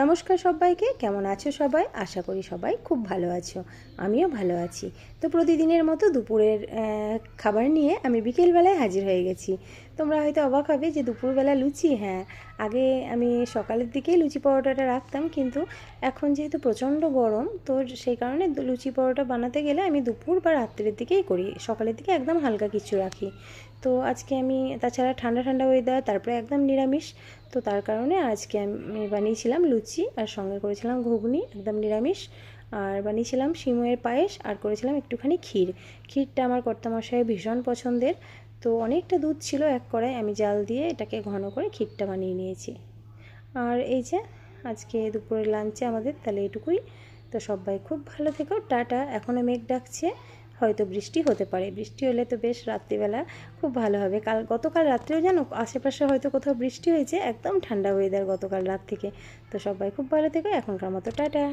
নমস্কার সবাইকে, কেমন আছো সবাই? আশা করি সবাই খুব ভালো আছো। আমিও ভালো আছি। তো প্রতিদিনের মতো দুপুরের খাবার নিয়ে আমি বিকেলবেলায় হাজির হয়ে গেছি। তোমরা হয়তো অবাক হবে যে দুপুরবেলা লুচি। হ্যাঁ, আগে আমি সকালের দিকেই লুচি পরোটাটা রাখতাম, কিন্তু এখন যেহেতু প্রচণ্ড গরম, তো সেই কারণে লুচি পরোটা বানাতে গেলে আমি দুপুর বা রাত্রের দিকেই করি, সকালের দিকে একদম হালকা কিছু রাখি। তো আজকে আমি, তাছাড়া ঠান্ডা ঠান্ডা ওয়েদার, তারপরে একদম নিরামিষ, তো তার কারণে আজকে আমি বানিয়েছিলাম লুচি, আর সঙ্গে করেছিলাম ঘুগনি, একদম নিরামিষ। আর বানিয়েছিলাম সিমইয়ের পায়েস, আর করেছিলাম একটুখানি ক্ষীর। ক্ষীরটা আমার কর্তামশাইয়ের ভীষণ পছন্দের। তো অনেকটা দুধ ছিল এক কড়াই, আমি জাল দিয়ে এটাকে ঘন করে ক্ষীরটা বানিয়ে নিয়েছি। আর এই যে আজকে দুপুরের লাঞ্চে আমাদের তাহলে এটুকুই। তো সবাই খুব ভালো থেকো, টাটা। এখনও মেঘ ডাকছে, হয়তো বৃষ্টি হতে পারে। বৃষ্টি হলে তো বেশ রাত্রিবেলা খুব ভালো হবে। গতকাল রাত্রেও জানো আশেপাশে হয়তো কোথাও বৃষ্টি হয়েছে, একদম ঠান্ডা ওয়েদার গতকাল রাত থেকে। তো সবাই খুব ভালো থেকো, এখনকার মতো টাটা।